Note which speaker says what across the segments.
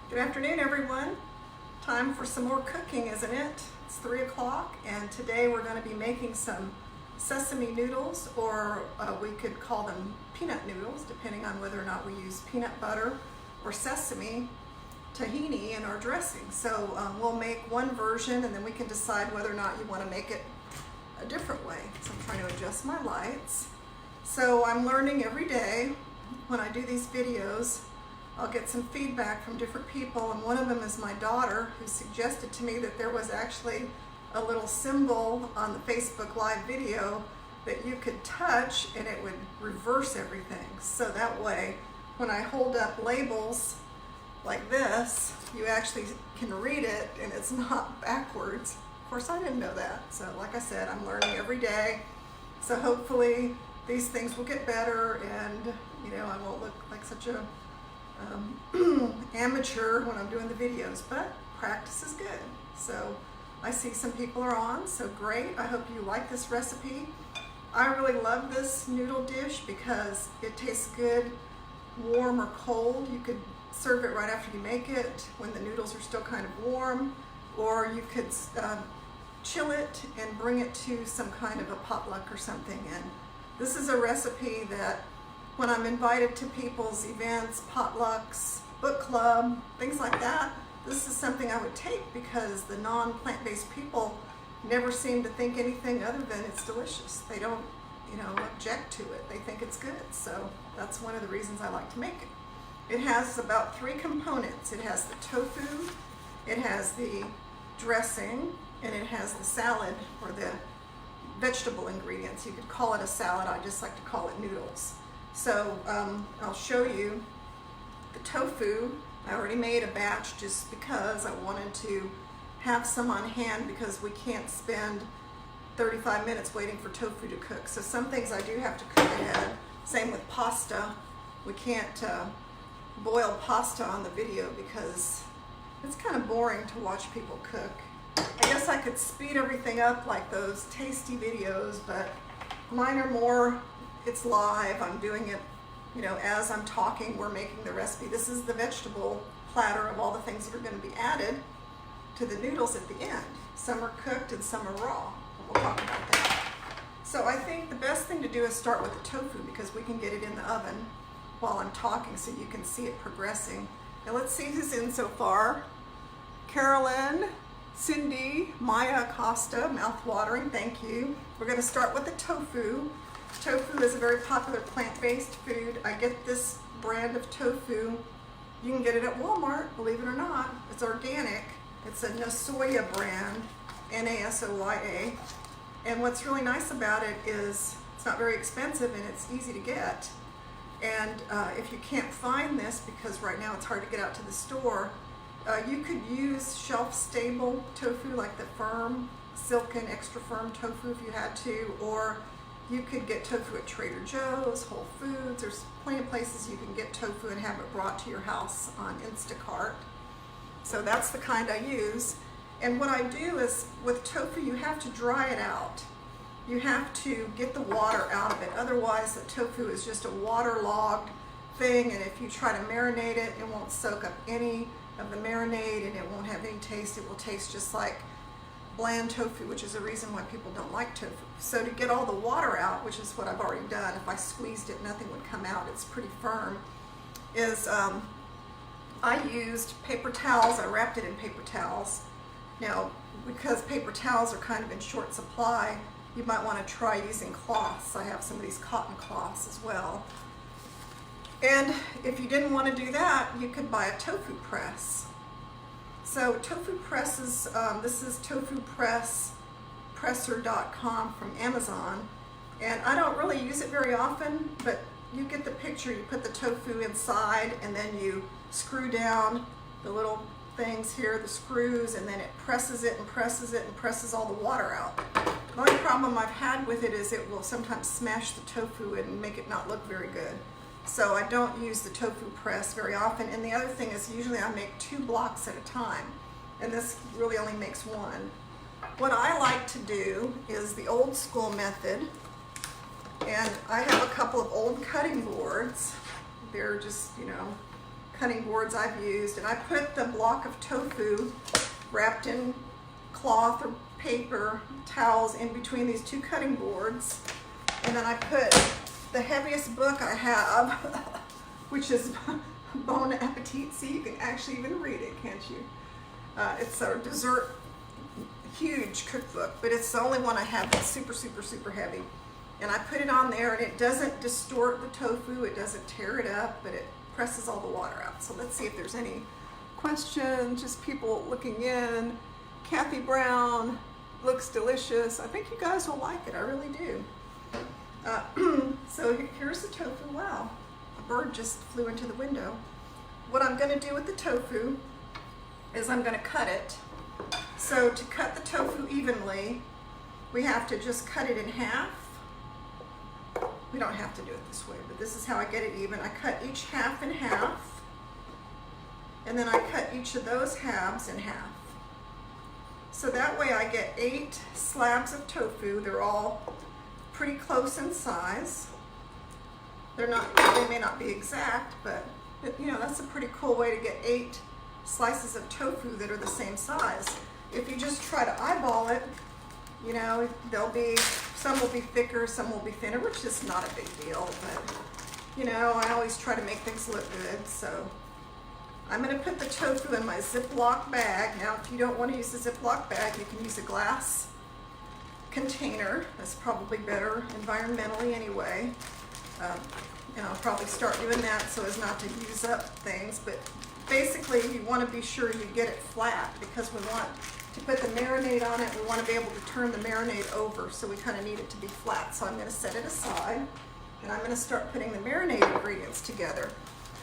Speaker 1: Good afternoon, everyone. Time for some more cooking, isn't it? It's 3 o'clock, and today we're going to be making some sesame noodles, or we could call them peanut noodles, depending on whether or not we use peanut butter or sesame tahini in our dressing. So we'll make one version, and then we can decide whether or not you want to make it a different way. So I'm trying to adjust my lights. So I'm learning every day. When I do these videos, I'll get some feedback from different people, and one of them is my daughter, who suggested to me that there was actually a little symbol on the Facebook Live video that you could touch and it would reverse everything. So that way, when I hold up labels like this, you actually can read it and it's not backwards. Of course, I didn't know that. So like I said, I'm learning every day. So hopefully these things will get better, and I won't look like such a amateur when I'm doing the videos, but practice is good. So I see some people are on, so great. I hope you like this recipe. I really love this noodle dish because it tastes good warm or cold. You could serve it right after you make it when the noodles are still kind of warm, or you could chill it and bring it to some kind of a potluck or something. And this is a recipe that when I'm invited to people's events, potlucks, book club, things like that, this is something I would take, because the non-plant-based people never seem to think anything other than it's delicious. They don't, object to it. They think it's good. So that's one of the reasons I like to make it. It has about 3 components. It has the tofu, it has the dressing, and it has the salad, or the vegetable ingredients. You could call it a salad. I just like to call it noodles. So I'll show you the tofu. I already made a batch just because I wanted to have some on hand, because we can't spend 35 minutes waiting for tofu to cook. So some things I do have to cook ahead. Same with pasta. We can't boil pasta on the video because it's kind of boring to watch people cook. I guess I could speed everything up like those tasty videos, but mine are more, it's live. I'm doing it, as I'm talking, we're making the recipe. This is the vegetable platter of all the things that are going to be added to the noodles at the end. Some are cooked and some are raw. We'll talk about that. So I think the best thing to do is start with the tofu, because we can get it in the oven while I'm talking so you can see it progressing. Now let's see who's in so far. Carolyn, Cindy, Maya Acosta, mouth-watering, thank you. We're going to start with the tofu. Tofu is a very popular plant-based food. I get this brand of tofu. You can get it at Walmart, believe it or not. It's organic. It's a Nasoya brand, N-A-S-O-Y-A. And what's really nice about it is it's not very expensive and it's easy to get. And if you can't find this, because right now it's hard to get out to the store, you could use shelf-stable tofu, like the firm, silken, extra firm tofu if you had to, or you could get tofu at Trader Joe's, Whole Foods. There's plenty of places you can get tofu and have it brought to your house on Instacart. So that's the kind I use. And what I do is, with tofu, you have to dry it out. You have to get the water out of it. Otherwise, the tofu is just a waterlogged thing, and if you try to marinate it, it won't soak up any of the marinade and it won't have any taste. It will taste just like bland tofu, which is the reason why people don't like tofu. So to get all the water out, which is what I've already done, if I squeezed it, nothing would come out, it's pretty firm, is I used paper towels. I wrapped it in paper towels. Now, because paper towels are kind of in short supply, you might want to try using cloths. I have some of these cotton cloths as well. And if you didn't want to do that, you could buy a tofu press. So tofu presses, this is tofupresser.com from Amazon, and I don't really use it very often, but you get the picture. You put the tofu inside, and then you screw down the little things here, the screws, and then it presses it and presses it and presses all the water out. The only problem I've had with it is it will sometimes smash the tofu and make it not look very good. So I don't use the tofu press very often. And the other thing is, usually I make 2 blocks at a time, and this really only makes 1. What I like to do is the old school method, and I have a couple of old cutting boards. They're just, cutting boards I've used, and I put the block of tofu wrapped in cloth or paper towels in between these two cutting boards, and then I put the heaviest book I have, which is Bon Appetit. See, you can actually even read it, can't you? It's a dessert, huge cookbook, but it's the only one I have that's super, super, super heavy. And I put it on there, and it doesn't distort the tofu, it doesn't tear it up, but it presses all the water out. So let's see if there's any questions, just people looking in. Kathy Brown, looks delicious. I think you guys will like it, I really do. So here's the tofu. Wow, a bird just flew into the window. What I'm gonna do with the tofu is I'm gonna cut it. So to cut the tofu evenly, we have to just cut it in half. We don't have to do it this way, but this is how I get it even. I cut each half in half, and then I cut each of those halves in half. So that way I get 8 slabs of tofu. They're all pretty close in size. They may not be exact, but you know, that's a pretty cool way to get 8 slices of tofu that are the same size. If you just try to eyeball it, you know, some will be thicker, some will be thinner, which is not a big deal, but you know, I always try to make things look good. So I'm going to put the tofu in my Ziploc bag. Now, if you don't want to use a Ziploc bag, you can use a glass container. That's probably better environmentally anyway. And I'll probably start doing that so as not to use up things. But basically, you want to be sure you get it flat, because we want to put the marinade on it. We want to be able to turn the marinade over, so we kind of need it to be flat. So I'm going to set it aside, and I'm going to start putting the marinade ingredients together.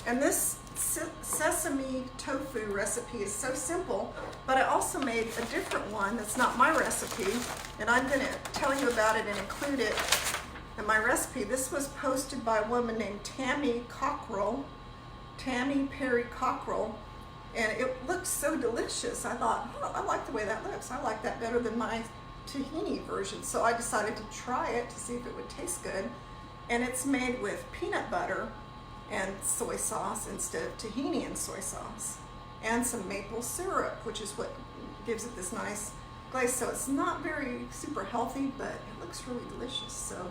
Speaker 1: And this sesame tofu recipe is so simple, but I also made a different one that's not my recipe, and I'm going to tell you about it and include it in my recipe. This was posted by a woman named Tammy Perry Cockrell, and it looked so delicious. I thought, oh, I like the way that looks. I like that better than my tahini version, so I decided to try it to see if it would taste good. And it's made with peanut butter and soy sauce instead of tahini and soy sauce, and some maple syrup, which is what gives it this nice glaze. So it's not very super healthy, but it looks really delicious. So,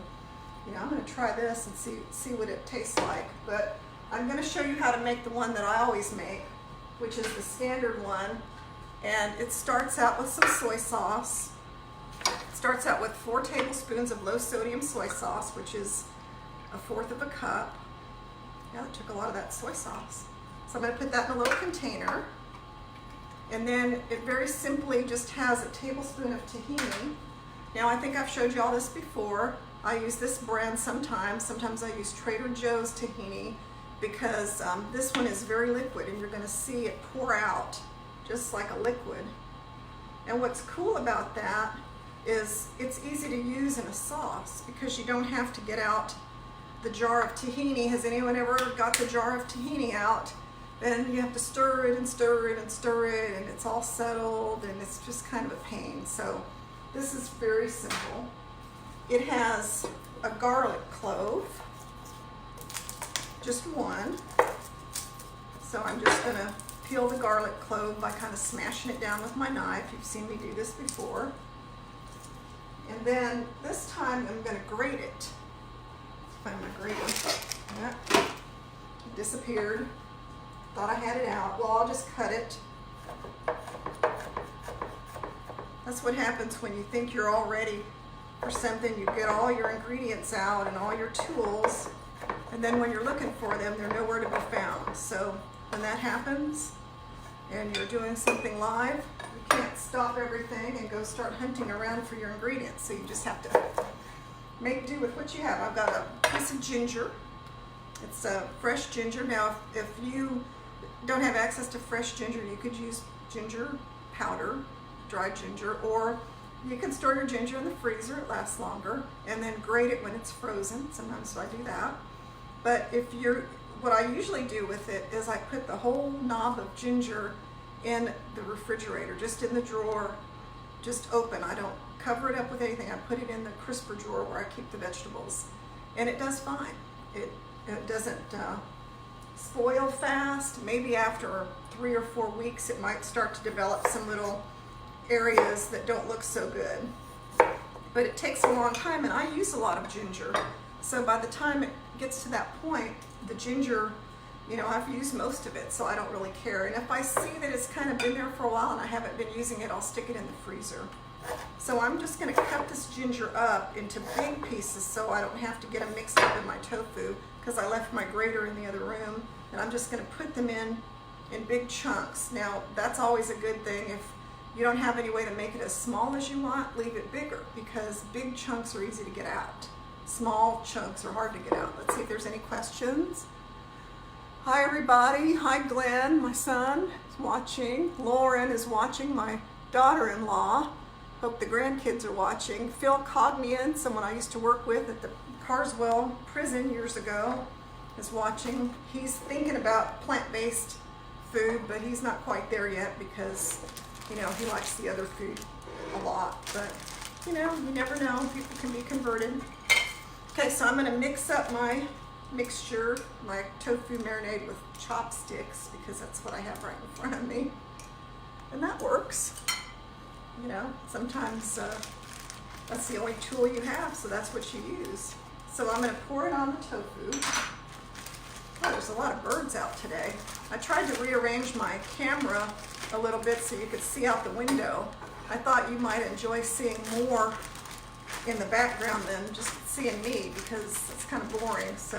Speaker 1: you know, I'm going to try this and see what it tastes like. But I'm going to show you how to make the one that I always make, which is the standard one. And it starts out with some soy sauce. It starts out with 4 tablespoons of low sodium soy sauce, which is 1/4 of a cup. Yeah, it took a lot of that soy sauce. So I'm going to put that in a little container. And then it very simply just has a tablespoon of tahini. Now, I think I've showed you all this before. I use this brand sometimes. Sometimes I use Trader Joe's tahini, because this one is very liquid, and you're going to see it pour out just like a liquid. And what's cool about that is it's easy to use in a sauce, because you don't have to get out the jar of tahini. Has anyone ever got the jar of tahini out? Then you have to stir it and stir it and stir it, and it's all settled, and it's just kind of a pain. So this is very simple. It has a garlic clove, just one. So I'm just going to peel the garlic clove by kind of smashing it down with my knife. You've seen me do this before. And then this time I'm going to grate it. Find my grater. Yeah. It disappeared. Thought I had it out. Well, I'll just cut it. That's what happens when you think you're all ready for something. You get all your ingredients out and all your tools, and then when you're looking for them, they're nowhere to be found. So when that happens and you're doing something live, you can't stop everything and go start hunting around for your ingredients. So you just have to make do with what you have. I've got a piece of ginger. It's fresh ginger. Now, if you don't have access to fresh ginger, you could use ginger powder, dried ginger, or you can store your ginger in the freezer. It lasts longer, and then grate it when it's frozen. Sometimes I do that. But what I usually do with it is I put the whole knob of ginger in the refrigerator, just in the drawer, just open. I don't cover it up with anything. I put it in the crisper drawer where I keep the vegetables, and it does fine. It doesn't spoil fast. Maybe after 3 or 4 weeks it might start to develop some little areas that don't look so good. But it takes a long time, and I use a lot of ginger. So by the time it gets to that point, the ginger, you know, I've used most of it, so I don't really care. And if I see that it's kind of been there for a while and I haven't been using it, I'll stick it in the freezer. So I'm just going to cut this ginger up into big pieces so I don't have to get them mixed up in my tofu, because I left my grater in the other room, and I'm just going to put them in big chunks. Now, that's always a good thing. If you don't have any way to make it as small as you want, leave it bigger, because big chunks are easy to get out. Small chunks are hard to get out. Let's see if there's any questions. Hi everybody. Hi Glenn, my son is watching. Lauren is watching, my daughter-in-law. Hope the grandkids are watching. Phil Cognian, someone I used to work with at the Carswell prison years ago, is watching. He's thinking about plant-based food, but he's not quite there yet because, you know, he likes the other food a lot. But, you know, you never know. People can be converted. Okay, so I'm going to mix up my mixture, my tofu marinade with chopsticks, because that's what I have right in front of me. And that works. You know, sometimes that's the only tool you have, so that's what you use. So I'm going to pour it on the tofu. Oh, there's a lot of birds out today. I tried to rearrange my camera a little bit so you could see out the window. I thought you might enjoy seeing more in the background than just seeing me, because it's kind of boring. So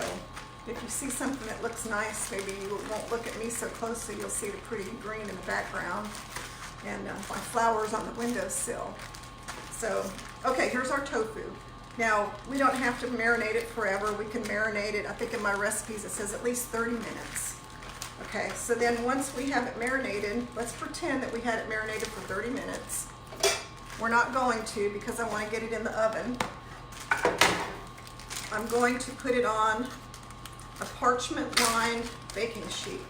Speaker 1: if you see something that looks nice, maybe you won't look at me so closely. You'll see the pretty green in the background, and my flowers on the windowsill. So, okay, here's our tofu. Now, we don't have to marinate it forever. We can marinate it, I think in my recipes it says at least 30 minutes. Okay, so then once we have it marinated, let's pretend that we had it marinated for 30 minutes. We're not going to, because I want to get it in the oven. I'm going to put it on a parchment-lined baking sheet.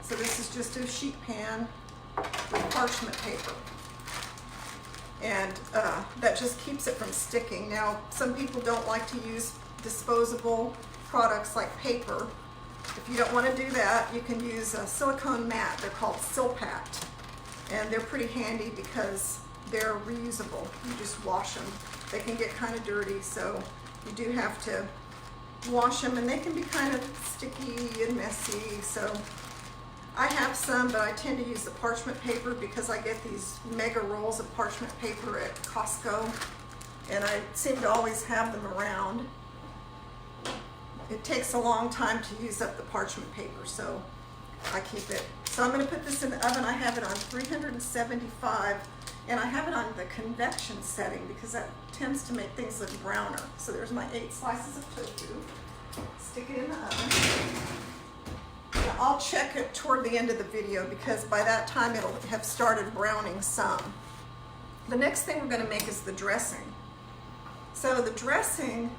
Speaker 1: So this is just a sheet pan with parchment paper. And that just keeps it from sticking. Now, some people don't like to use disposable products like paper. If you don't want to do that, you can use a silicone mat. They're called Silpat. And they're pretty handy because they're reusable. You just wash them. They can get kind of dirty, so you do have to wash them, and they can be kind of sticky and messy. So I have some, but I tend to use the parchment paper because I get these mega rolls of parchment paper at Costco, and I seem to always have them around. It takes a long time to use up the parchment paper, so I keep it. So I'm going to put this in the oven. I have it on 375, and I have it on the convection setting because that tends to make things look browner. So there's my 8 slices of tofu. Stick it in the oven. Now, I'll check it toward the end of the video because by that time it'll have started browning some. The next thing we're going to make is the dressing. So the dressing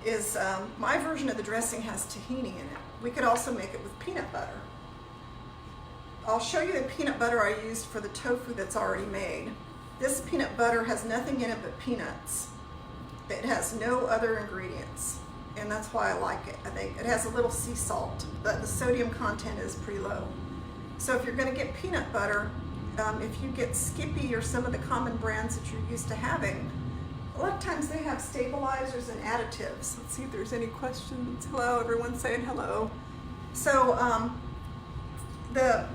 Speaker 1: is, my version of the dressing has tahini in it. We could also make it with peanut butter. I'll show you the peanut butter I used for the tofu that's already made. This peanut butter has nothing in it but peanuts. It has no other ingredients, and that's why I like it. I think it has a little sea salt, but the sodium content is pretty low. So if you're going to get peanut butter, if you get Skippy or some of the common brands that you're used to having, a lot of times they have stabilizers and additives. Let's see if there's any questions. Hello, everyone's saying hello. So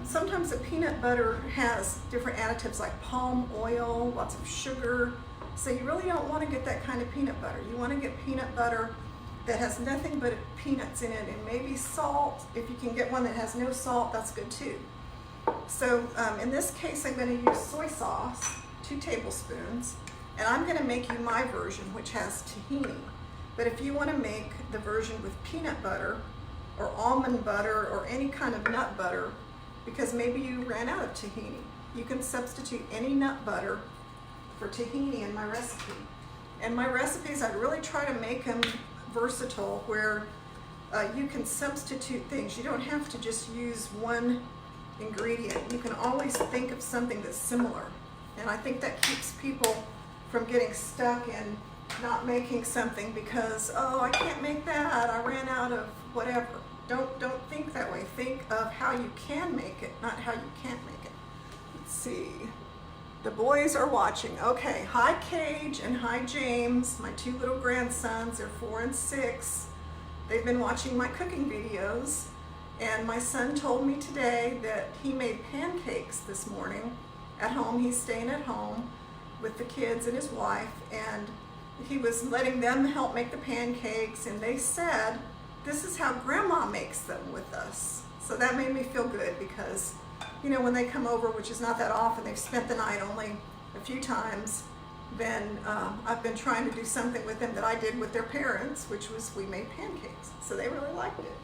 Speaker 1: sometimes the peanut butter has different additives like palm oil, lots of sugar. So you really don't want to get that kind of peanut butter. You want to get peanut butter that has nothing but peanuts in it and maybe salt. If you can get one that has no salt, that's good too. So in this case, I'm going to use soy sauce, 2 tablespoons, and I'm going to make you my version, which has tahini. But if you want to make the version with peanut butter or almond butter or any kind of nut butter, because maybe you ran out of tahini, you can substitute any nut butter for tahini in my recipe. And my recipes, I really try to make them versatile where you can substitute things. You don't have to just use one ingredient. You can always think of something that's similar. And I think that keeps people from getting stuck in not making something because, oh, I can't make that, I ran out of whatever. Don't think that way. Think of how you can make it, not how you can't make it. Let's see. The boys are watching. Okay, hi Cage and hi James, my two little grandsons. They're 4 and 6. They've been watching my cooking videos, and my son told me today that he made pancakes this morning at home. He's staying at home with the kids and his wife, and he was letting them help make the pancakes, and they said this is how Grandma makes them with us. So that made me feel good because, you know, when they come over, which is not that often, they've spent the night only a few times, then I've been trying to do something with them that I did with their parents, which was we made pancakes. So they really liked it,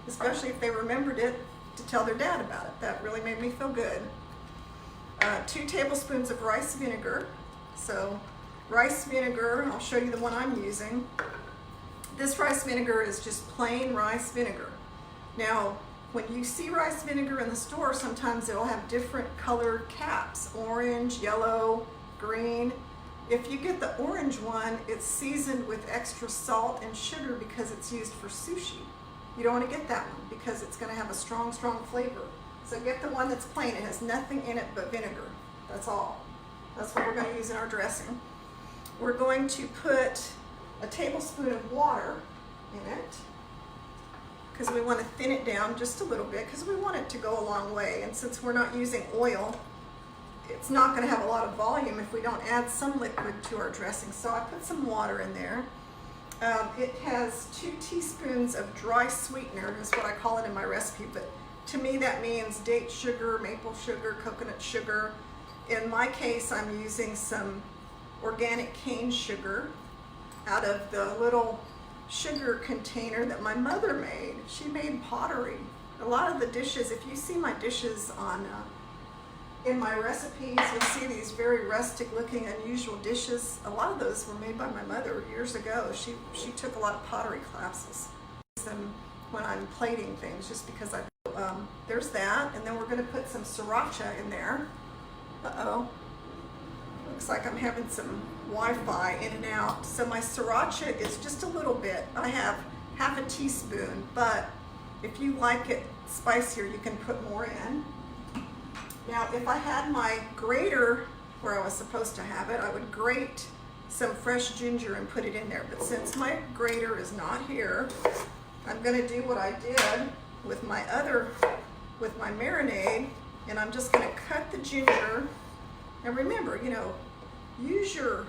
Speaker 1: especially if they remembered it to tell their dad about it. That really made me feel good. 2 tablespoons of rice vinegar. So rice vinegar, I'll show you the one I'm using. This rice vinegar is just plain rice vinegar. Now, when you see rice vinegar in the store, sometimes it'll have different colored caps, orange, yellow, green. If you get the orange one, it's seasoned with extra salt and sugar because it's used for sushi. You don't want to get that one because it's going to have a strong flavor. So get the one that's plain. It has nothing in it but vinegar. That's all. That's what we're going to use in our dressing. We're going to put a tablespoon of water in it because we want to thin it down just a little bit because we want it to go a long way. And since we're not using oil, it's not going to have a lot of volume if we don't add some liquid to our dressing. So I put some water in there. It has 2 teaspoons of dry sweetener, is what I call it in my recipe, but to me that means date sugar, maple sugar, coconut sugar. In my case, I'm using some organic cane sugar out of the little sugar container that my mother made. She made pottery. A lot of the dishes, if you see my dishes on in my recipes, you'll see these very rustic looking unusual dishes. A lot of those were made by my mother years ago. She took a lot of pottery classes. And when I'm plating things, just because there's that, and then we're going to put some sriracha in there. Uh-oh. Looks like I'm having some Wi-Fi in and out. So my sriracha is just a little bit. I have half a teaspoon, but if you like it spicier, you can put more in. Now, if I had my grater where I was supposed to have it, I would grate some fresh ginger and put it in there. But since my grater is not here, I'm going to do what I did with my marinade, and I'm just going to cut the ginger. And remember, you know, use your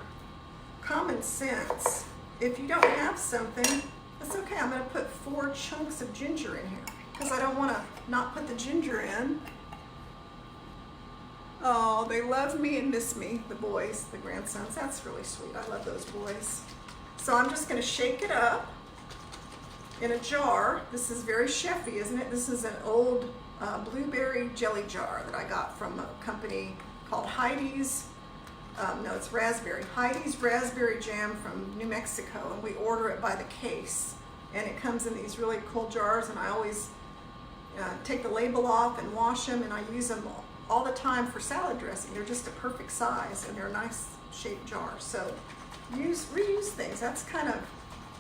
Speaker 1: common sense. If you don't have something, that's okay. I'm going to put 4 chunks of ginger in here because I don't want to not put the ginger in. Oh, they love me and miss me, the boys, the grandsons. That's really sweet. I love those boys. So I'm just going to shake it up in a jar. This is very chefy, isn't it? This is an old blueberry jelly jar that I got from a company called Heidi's. No, it's raspberry. Heidi's Raspberry Jam from New Mexico, and we order it by the case. And it comes in these really cool jars, and I always take the label off and wash them, and I use them all the time for salad dressing. They're just a perfect size, and they're a nice shaped jar. So reuse things. That's kind of,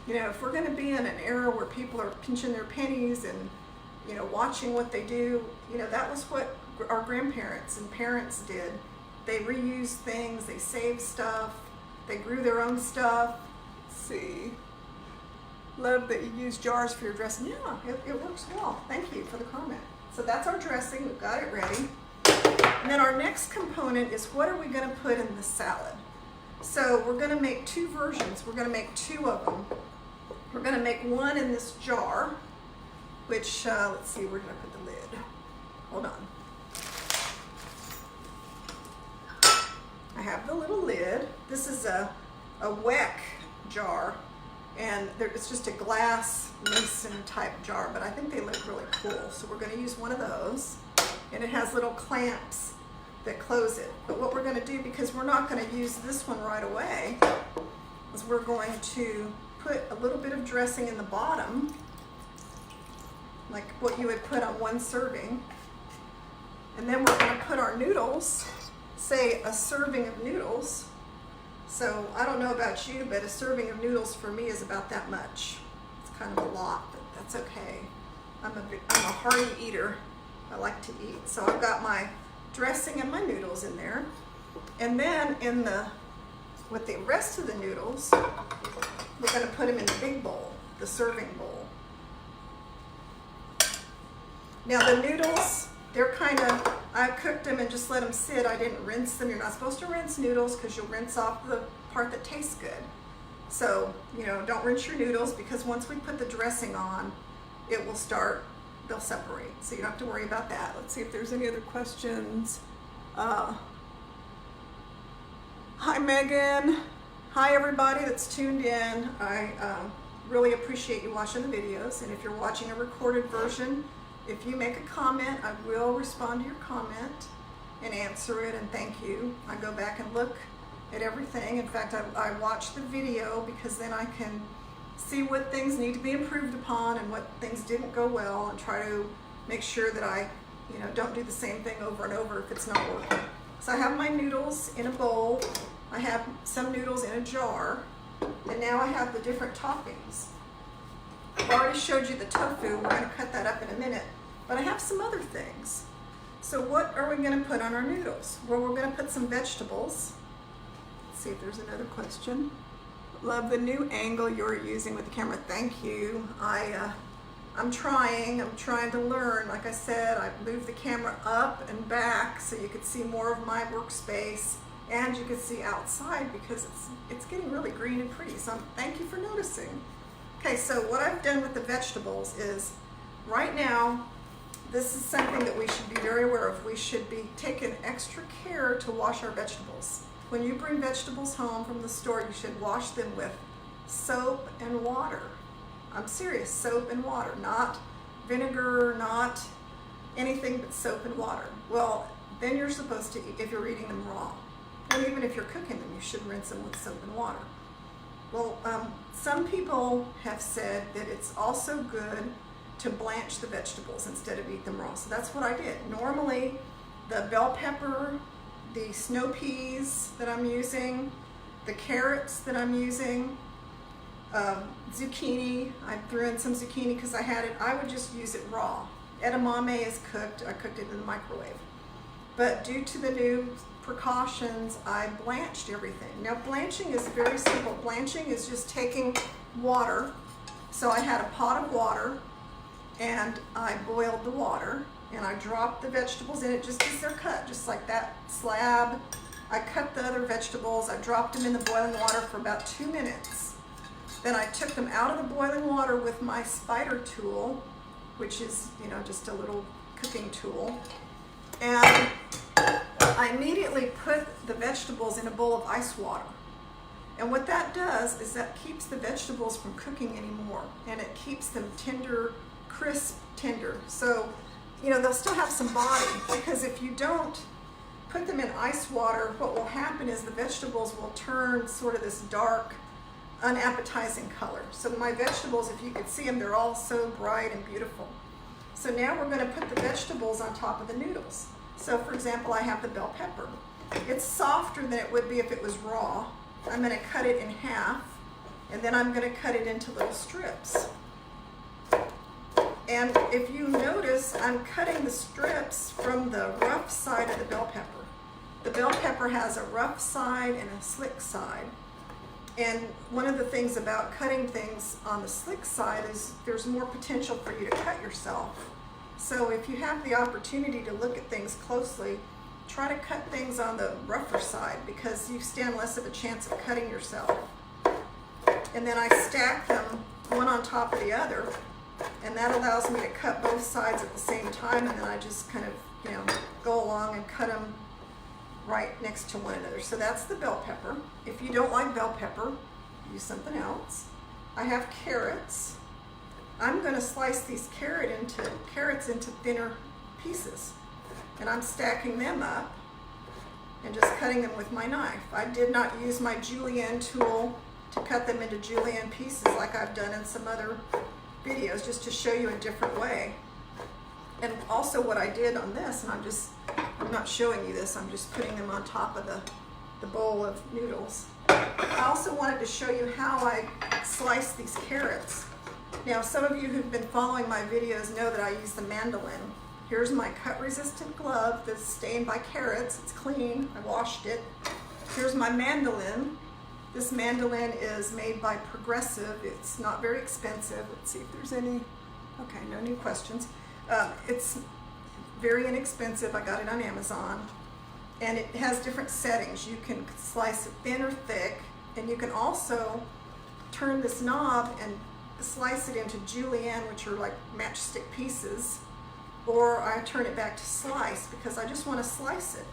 Speaker 1: you know, if we're going to be in an era where people are pinching their pennies and, you know, watching what they do, you know, that was what our grandparents and parents did. They reused things, they saved stuff, they grew their own stuff. Let's see. Love that you use jars for your dressing. Yeah, it works well. Thank you for the comment. So that's our dressing. We've got it ready. And then our next component is what are we going to put in the salad? So we're going to make 2 versions. We're going to make 2 of them. We're going to make one in this jar, which, let's see, we're going to put the lid. Hold on. I have the little lid. This is a WEC jar, and it's just a glass mason type jar, but I think they look really cool. So we're going to use one of those, and it has little clamps that close it. But what we're going to do, because we're not going to use this one right away, is we're going to put a little bit of dressing in the bottom, like what you would put on 1 serving, and then we're going to put our noodles. Say a serving of noodles. So I don't know about you, but a serving of noodles for me is about that much. It's kind of a lot, but that's okay. I'm a hearty eater. I like to eat. So I've got my dressing and my noodles in there. And then with the rest of the noodles, we're going to put them in the big bowl, the serving bowl. Now the noodles, they're I cooked them and just let them sit. I didn't rinse them. You're not supposed to rinse noodles because you'll rinse off the part that tastes good. So, don't rinse your noodles because once we put the dressing on, they'll separate. So you don't have to worry about that. Let's see if there's any other questions. Hi, Megan. Hi, everybody that's tuned in. I really appreciate you watching the videos. And if you're watching a recorded version, if you make a comment, I will respond to your comment and answer it, and thank you. I go back and look at everything. In fact, I watch the video because then I can see what things need to be improved upon and what things didn't go well, and try to make sure that I don't do the same thing over and over if it's not working. So I have my noodles in a bowl. I have some noodles in a jar, and now I have the different toppings. I've already showed you the tofu. We're going to cut that up in a minute, but I have some other things. So what are we going to put on our noodles? Well, we're going to put some vegetables. Let's see if there's another question. Love the new angle you're using with the camera. Thank you. I'm trying to learn. Like I said, I moved the camera up and back so you could see more of my workspace and you could see outside because it's getting really green and pretty. So thank you for noticing. Okay, so what I've done with the vegetables is right now, this is something that we should be very aware of. We should be taking extra care to wash our vegetables. When you bring vegetables home from the store, you should wash them with soap and water. I'm serious, soap and water, not vinegar, not anything but soap and water. Well, then you're supposed to eat, if you're eating them raw. And even if you're cooking them, you should rinse them with soap and water. Well, some people have said that it's also good to blanch the vegetables instead of eat them raw. So that's what I did. Normally, the bell pepper, the snow peas that I'm using, the carrots that I'm using, zucchini, I threw in some zucchini because I had it, I would just use it raw. Edamame is cooked, I cooked it in the microwave. But due to the new precautions, I blanched everything. Now blanching is very simple. Blanching is just taking water. So I had a pot of water and I boiled the water and I dropped the vegetables in it just as they're cut, just like that slab. I cut the other vegetables, I dropped them in the boiling water for about 2 minutes. Then I took them out of the boiling water with my spider tool, which is, just a little cooking tool. And I immediately put the vegetables in a bowl of ice water. And what that does is that keeps the vegetables from cooking anymore, and it keeps them tender, crisp, tender. So, they'll still have some body, because if you don't put them in ice water, what will happen is the vegetables will turn sort of this dark, unappetizing color. So my vegetables, if you could see them, they're all so bright and beautiful. So now we're going to put the vegetables on top of the noodles. So for example, I have the bell pepper. It's softer than it would be if it was raw. I'm going to cut it in half, and then I'm going to cut it into little strips. And if you notice, I'm cutting the strips from the rough side of the bell pepper. The bell pepper has a rough side and a slick side. And one of the things about cutting things on the slick side is there's more potential for you to cut yourself. So if you have the opportunity to look at things closely, try to cut things on the rougher side because you stand less of a chance of cutting yourself. And then I stack them one on top of the other, and that allows me to cut both sides at the same time, and then I just kind of, go along and cut them right next to one another. So that's the bell pepper. If you don't like bell pepper, use something else. I have carrots. I'm going to slice these carrots into thinner pieces, and I'm stacking them up and just cutting them with my knife. I did not use my julienne tool to cut them into julienne pieces like I've done in some other videos, just to show you a different way. And also what I did on this, and I'm not showing you this, I'm just putting them on top of the bowl of noodles. I also wanted to show you how I slice these carrots. Now, some of you who've been following my videos know that I use the mandolin. Here's my cut-resistant glove that's stained by carrots. It's clean. I washed it. Here's my mandolin. This mandolin is made by Progressive. It's not very expensive. Let's see if there's any. Okay, no new questions. It's very inexpensive. I got it on Amazon. And it has different settings. You can slice it thin or thick. And you can also turn this knob and slice it into julienne, which are like matchstick pieces. Or I turn it back to slice because I just want to slice it.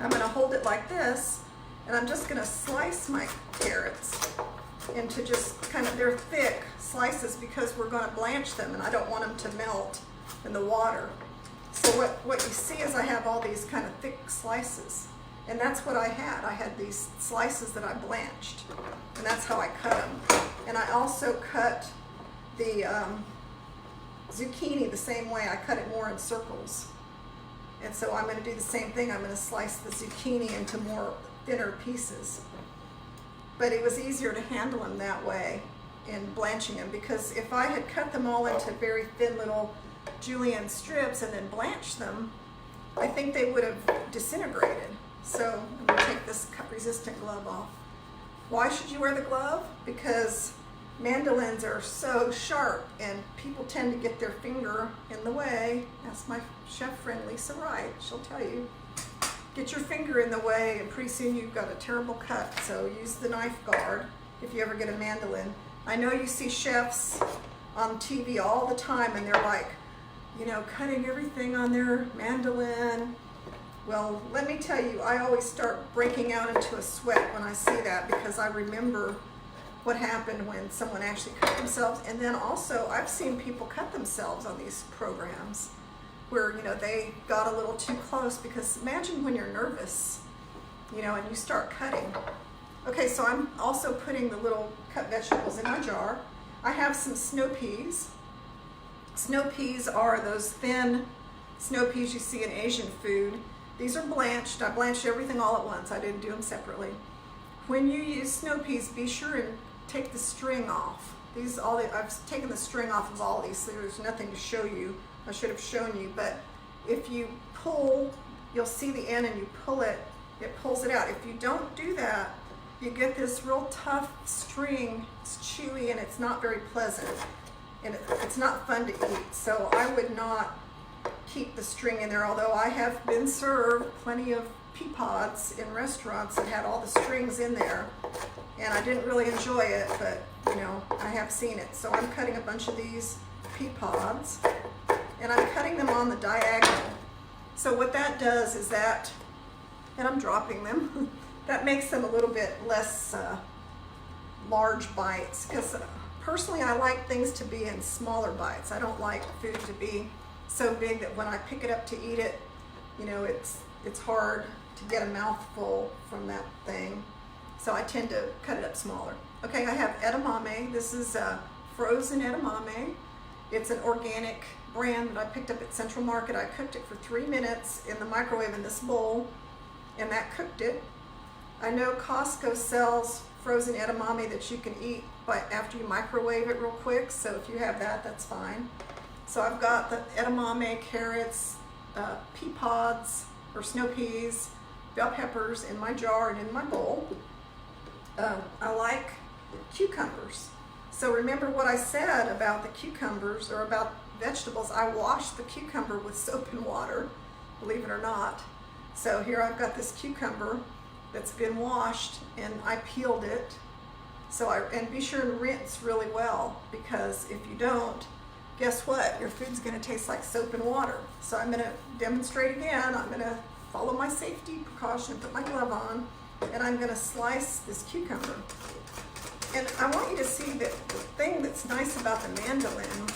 Speaker 1: I'm going to hold it like this, and I'm just going to slice my carrots into just kind of, they're thick slices because we're going to blanch them and I don't want them to melt in the water. So what you see is I have all these kind of thick slices, and that's what I had. I had these slices that I blanched, and that's how I cut them. And I also cut the zucchini the same way. I cut it more in circles. And so I'm going to do the same thing. I'm going to slice the zucchini into more thinner pieces. But it was easier to handle them that way in blanching them, because if I had cut them all into very thin little julienne strips and then blanched them, I think they would have disintegrated. So I'm going to take this cut-resistant glove off. Why should you wear the glove? Because mandolins are so sharp and people tend to get their finger in the way. Ask my chef friend Lisa Wright, she'll tell you. Get your finger in the way and pretty soon you've got a terrible cut. So use the knife guard if you ever get a mandolin. I know you see chefs on TV all the time and they're like, you know, cutting everything on their mandolin. Well, let me tell you, I always start breaking out into a sweat when I see that, because I remember what happened when someone actually cut themselves. And then also I've seen people cut themselves on these programs where, you know, they got a little too close, because imagine when you're nervous, you know, and you start cutting. Okay, so I'm also putting the little cut vegetables in my jar. I have some snow peas. Snow peas are those thin snow peas you see in Asian food. These are blanched. I blanched everything all at once. I didn't do them separately. When you use snow peas, be sure and take the string off. I've taken the string off of all these, so there's nothing to show you. I should have shown you, but if you pull, you'll see the end and you pull it, it pulls it out. If you don't do that, you get this real tough string. It's chewy and it's not very pleasant, and it's not fun to eat. So I would not keep the string in there, although I have been served plenty of pea pods in restaurants that had all the strings in there, and I didn't really enjoy it, but you know, I have seen it. So I'm cutting a bunch of these pea pods, and I'm cutting them on the diagonal. So what that does is that, and I'm dropping them, that makes them a little bit less large bites, because personally I like things to be in smaller bites. I don't like food to be so big that when I pick it up to eat it, you know, it's hard to get a mouthful from that thing. So I tend to cut it up smaller. Okay, I have edamame. This is frozen edamame. It's an organic brand that I picked up at Central Market. I cooked it for 3 minutes in the microwave in this bowl, and that cooked it. I know Costco sells frozen edamame that you can eat after you microwave it real quick, so if you have that, that's fine. So I've got the edamame, carrots, pea pods, or snow peas, bell peppers in my jar and in my bowl. I like cucumbers. So remember what I said about the cucumbers, or about vegetables. I wash the cucumber with soap and water, believe it or not. So here I've got this cucumber that's been washed, and I peeled it. So and be sure and rinse really well, because if you don't, guess what? Your food's going to taste like soap and water. So I'm going to demonstrate again. I'm going to follow my safety precaution, put my glove on, and I'm going to slice this cucumber. And I want you to see that the thing that's nice about the mandolin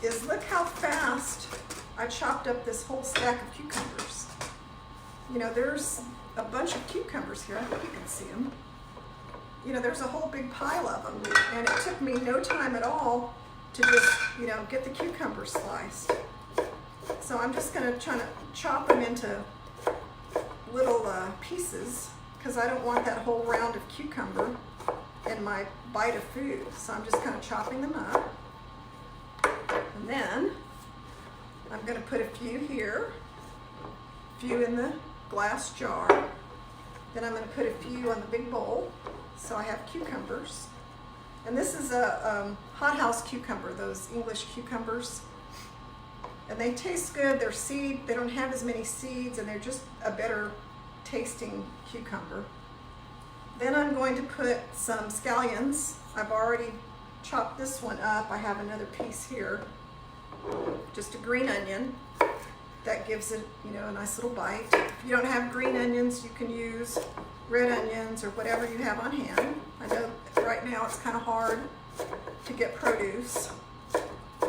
Speaker 1: is look how fast I chopped up this whole stack of cucumbers. You know, there's a bunch of cucumbers here. I hope you can see them. You know, there's a whole big pile of them, and it took me no time at all to just, you know, get the cucumber sliced. So I'm just going to try to chop them into little pieces, because I don't want that whole round of cucumber in my bite of food. So I'm just kind of chopping them up. And then I'm going to put a few here, a few in the glass jar. Then I'm going to put a few on the big bowl. So I have cucumbers. And this is a hothouse cucumber, those English cucumbers. And they taste good. They don't have as many seeds, and they're just a better tasting cucumber. Then I'm going to put some scallions. I've already chopped this one up. I have another piece here. Just a green onion. That gives it, a nice little bite. If you don't have green onions, you can use red onions or whatever you have on hand. I know right now it's kind of hard to get produce.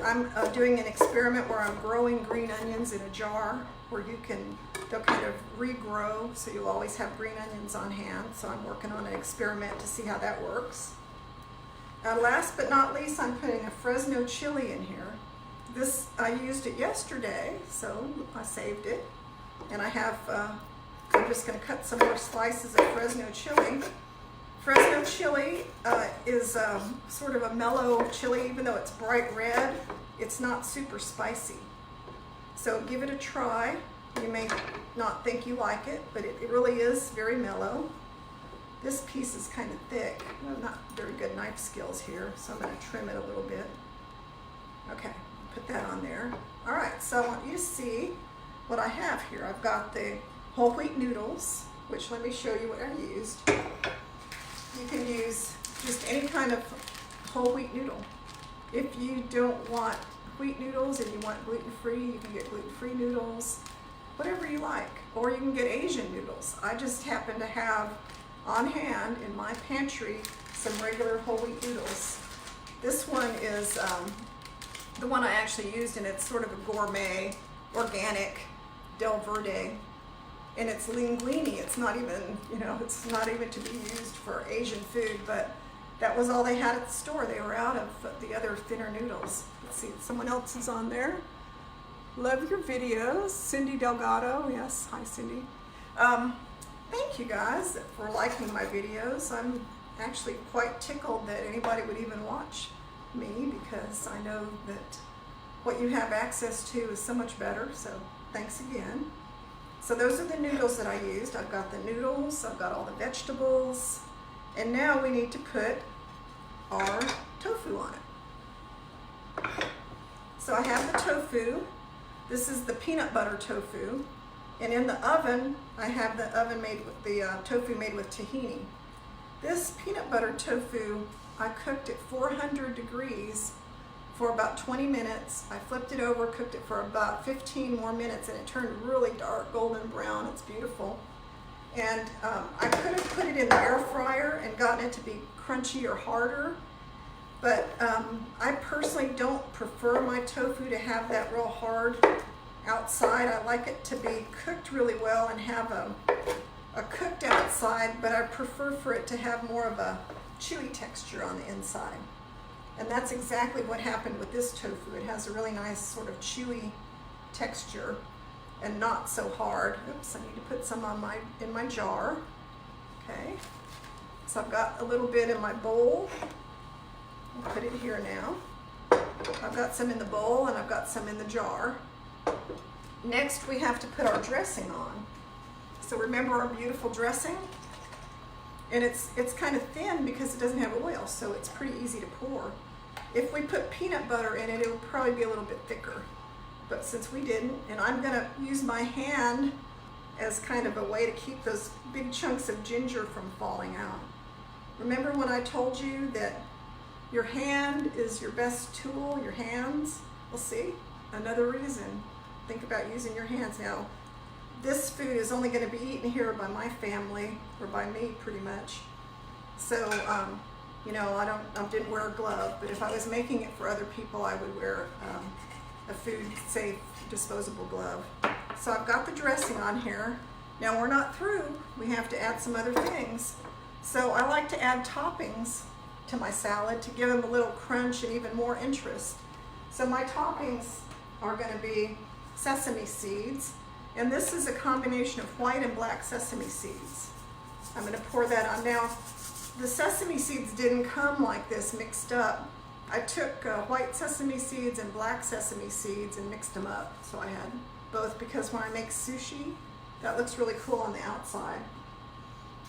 Speaker 1: I'm doing an experiment where I'm growing green onions in a jar where they'll kind of regrow, so you'll always have green onions on hand. So I'm working on an experiment to see how that works. Last but not least, I'm putting a Fresno chili in here. This, I used it yesterday, so I saved it. And I have, I'm just going to cut some more slices of Fresno chili. Fresno chili is sort of a mellow chili, even though it's bright red. It's not super spicy. So give it a try. You may not think you like it, but it really is very mellow. This piece is kind of thick. Not very good knife skills here, so I'm going to trim it a little bit. Okay, put that on there. All right, so I want you to see what I have here. I've got the whole wheat noodles, which let me show you what I used. You can use just any kind of whole wheat noodle. If you don't want wheat noodles and you want gluten-free, you can get gluten-free noodles, whatever you like. Or you can get Asian noodles. I just happen to have on hand in my pantry some regular whole wheat noodles. This one is the one I actually used, and it's sort of a gourmet, organic Del Verde. And it's linguine. It's not even, it's not even to be used for Asian food, but that was all they had at the store. They were out of the other thinner noodles. Let's see, someone else is on there. Love your videos. Cindy Delgado, yes, hi Cindy. Thank you guys for liking my videos. I'm actually quite tickled that anybody would even watch me, because I know that what you have access to is so much better, so thanks again. So those are the noodles that I used. I've got the noodles, I've got all the vegetables, and now we need to put our tofu on it. So I have the tofu. This is the peanut butter tofu. And in the oven, I have the oven made with the tofu made with tahini. This peanut butter tofu, I cooked at 400 degrees for about 20 minutes. I flipped it over, cooked it for about 15 more minutes, and it turned really dark golden brown. It's beautiful. And I could have put it in the air fryer and gotten it to be crunchy or harder, but I personally don't prefer my tofu to have that real hard outside. I like it to be cooked really well and have a cooked outside, but I prefer for it to have more of a chewy texture on the inside. And that's exactly what happened with this tofu. It has a really nice sort of chewy texture and not so hard. Oops, I need to put some on in my jar. Okay, so I've got a little bit in my bowl. I'll put it here now. I've got some in the bowl and I've got some in the jar. Next, we have to put our dressing on. So remember our beautiful dressing? And it's kind of thin because it doesn't have oil, so it's pretty easy to pour. If we put peanut butter in it, it would probably be a little bit thicker. But since we didn't, and I'm gonna use my hand as kind of a way to keep those big chunks of ginger from falling out. Remember when I told you that your hand is your best tool, your hands? Well, see, another reason. Think about using your hands now. This food is only going to be eaten here by my family, or by me pretty much. So, I didn't wear a glove, but if I was making it for other people, I would wear a food safe disposable glove. So I've got the dressing on here. Now we're not through. We have to add some other things. So I like to add toppings to my salad to give them a little crunch and even more interest. So my toppings are going to be sesame seeds. And this is a combination of white and black sesame seeds. I'm going to pour that on. Now, the sesame seeds didn't come like this mixed up. I took white sesame seeds and black sesame seeds and mixed them up. So I had both because when I make sushi, that looks really cool on the outside.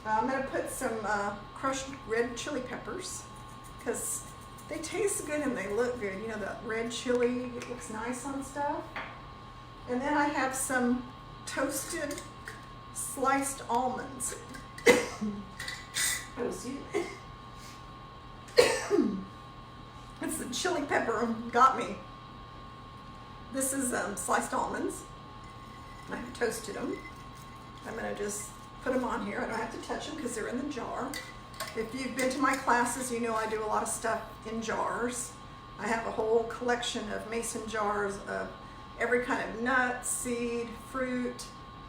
Speaker 1: I'm going to put some crushed red chili peppers because they taste good and they look good. You know, that red chili, it looks nice on stuff. And then I have some toasted sliced almonds. Oh, excuse me. It's the chili pepper got me. This is sliced almonds. I toasted them. I'm going to just put them on here. I don't have to touch them because they're in the jar. If you've been to my classes, you know I do a lot of stuff in jars. I have a whole collection of mason jars of every kind of nut, seed, fruit,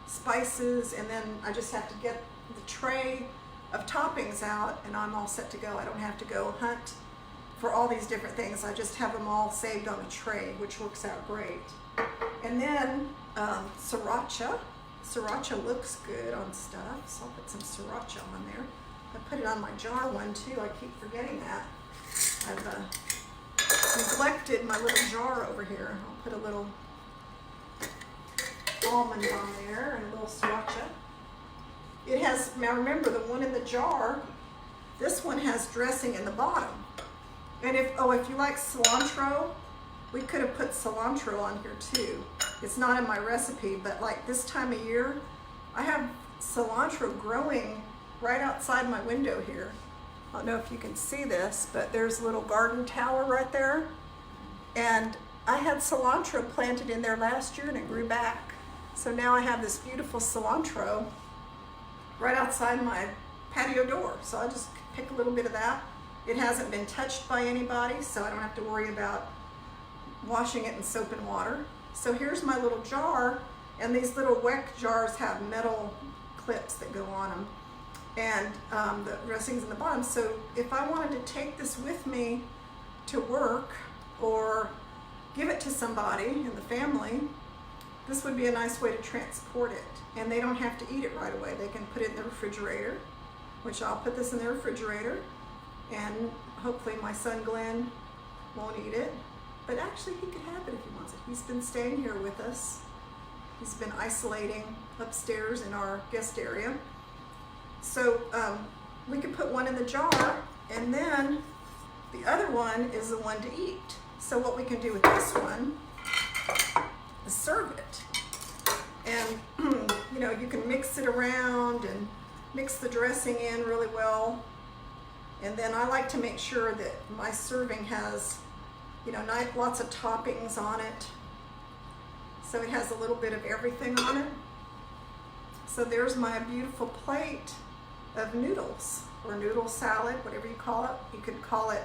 Speaker 1: spices, and then I just have to get the tray of toppings out and I'm all set to go. I don't have to go hunt for all these different things. I just have them all saved on a tray, which works out great. And then sriracha. Sriracha looks good on stuff, so I'll put some sriracha on there. I put it on my jar one too. I keep forgetting that. I've neglected my little jar over here. I'll put a little almond on there and a little sriracha. It has, now remember the one in the jar, this one has dressing in the bottom. And if you like cilantro, we could have put cilantro on here too. It's not in my recipe, but like this time of year, I have cilantro growing right outside my window here. I don't know if you can see this, but there's a little garden tower right there. And I had cilantro planted in there last year and it grew back. So now I have this beautiful cilantro right outside my patio door. So I just pick a little bit of that. It hasn't been touched by anybody, so I don't have to worry about washing it in soap and water. So here's my little jar, and these little Weck jars have metal clips that go on them, and the dressing's in the bottom. So if I wanted to take this with me to work or give it to somebody in the family, this would be a nice way to transport it. And they don't have to eat it right away. They can put it in the refrigerator, which I'll put this in the refrigerator, and hopefully my son Glenn won't eat it. But actually he could have it if he wants it. He's been staying here with us. He's been isolating upstairs in our guest area. So we could put one in the jar, and then the other one is the one to eat. So what we can do with this one is serve it. And you know, you can mix it around and mix the dressing in really well. And then I like to make sure that my serving has, you know, lots of toppings on it. So it has a little bit of everything on it. So there's my beautiful plate of noodles, or noodle salad, whatever you call it. You could call it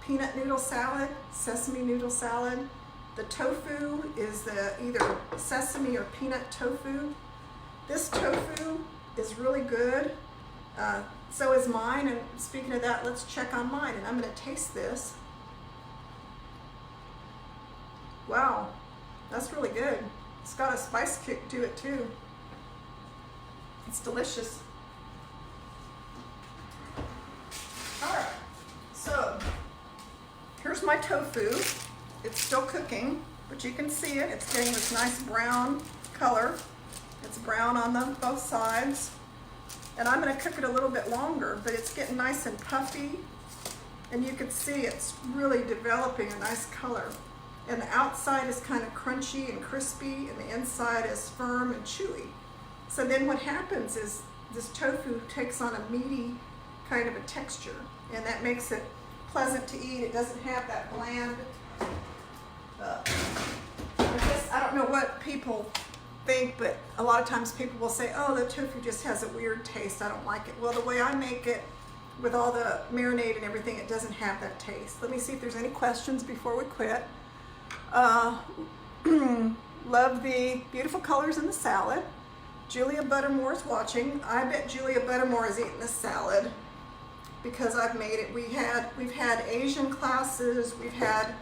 Speaker 1: peanut noodle salad, sesame noodle salad. The tofu is either sesame or peanut tofu. This tofu is really good. So is mine, and speaking of that, let's check on mine, and I'm going to taste this. Wow, that's really good. It's got a spice kick to it too. It's delicious. All right, so here's my tofu. It's still cooking, but you can see it. It's getting this nice brown color. It's brown on both sides. And I'm going to cook it a little bit longer, but it's getting nice and puffy. And you can see it's really developing a nice color. And the outside is kind of crunchy and crispy, and the inside is firm and chewy. So then what happens is this tofu takes on a meaty kind of a texture, and that makes it pleasant to eat. It doesn't have that bland, I don't know what people think, but a lot of times people will say, oh, the tofu just has a weird taste, I don't like it. Well, the way I make it with all the marinade and everything, it doesn't have that taste. Let me see if there's any questions before we quit. Love the beautiful colors in the salad. Julia Buttermore is watching. I bet Julia Buttermore is eating this salad because I've made it. We've had Asian classes, we've had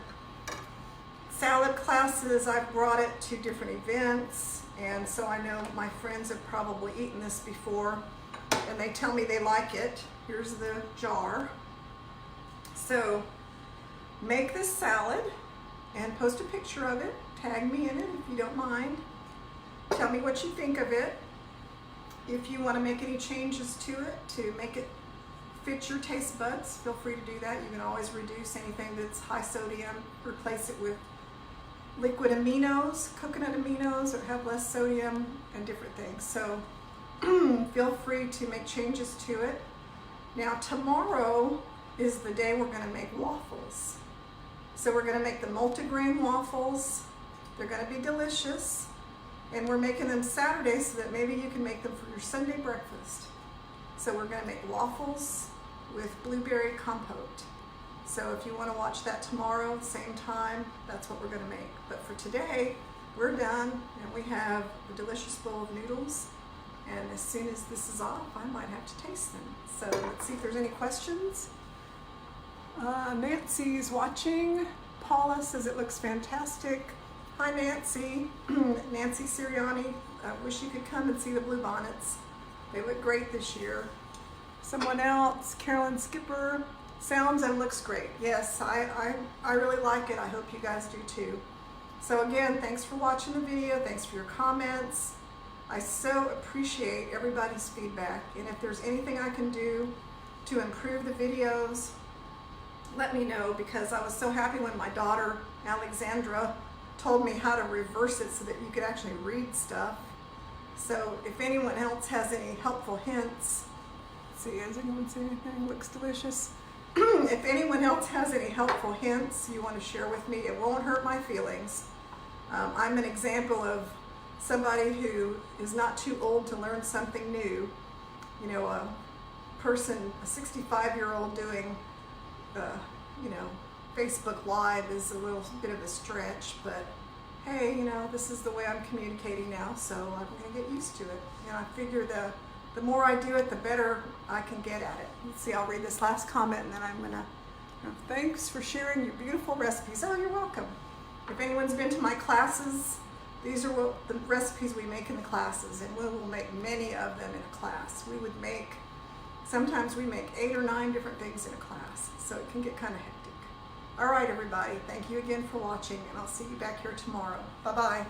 Speaker 1: salad classes. I've brought it to different events, and so I know my friends have probably eaten this before. and they tell me they like it. Here's the jar. So make this salad and post a picture of it. Tag me in it if you don't mind. Tell me what you think of it. If you want to make any changes to it to make it fit your taste buds, feel free to do that. You can always reduce anything that's high sodium, replace it with liquid aminos, coconut aminos that have less sodium and different things. So feel free to make changes to it. Now tomorrow is the day we're going to make waffles. So we're going to make the multigrain waffles. They're going to be delicious. And we're making them Saturday so that maybe you can make them for your Sunday breakfast. So we're going to make waffles with blueberry compote. So if you want to watch that tomorrow, same time, that's what we're going to make. But for today, we're done, and we have a delicious bowl of noodles. And as soon as this is off, I might have to taste them. So let's see if there's any questions. Nancy's watching. Paula says it looks fantastic. Hi Nancy. Nancy Sirianni. I wish you could come and see the bluebonnets. They look great this year. Someone else, Carolyn Skipper. Sounds and looks great. Yes, I really like it. I hope you guys do too. So again, thanks for watching the video. Thanks for your comments. I so appreciate everybody's feedback. And if there's anything I can do to improve the videos, let me know, because I was so happy when my daughter, Alexandra, told me how to reverse it so that you could actually read stuff. So if anyone else has any helpful hints, let's see, has anyone seen anything? Looks delicious. If anyone else has any helpful hints you want to share with me, it won't hurt my feelings. I'm an example of somebody who is not too old to learn something new. You know, a person, a 65-year-old doing, you know, Facebook Live is a little bit of a stretch, but hey, you know, this is the way I'm communicating now, so I'm going to get used to it. You know, I figure the more I do it, the better I can get at it. Let's see, I'll read this last comment and then I'm going to, thanks for sharing your beautiful recipes. Oh, you're welcome. If anyone's been to my classes, these are what the recipes we make in the classes, and we will make many of them in a class. We would make, sometimes we make 8 or 9 different things in a class, so it can get kind of hectic. All right, everybody, thank you again for watching, and I'll see you back here tomorrow. Bye-bye.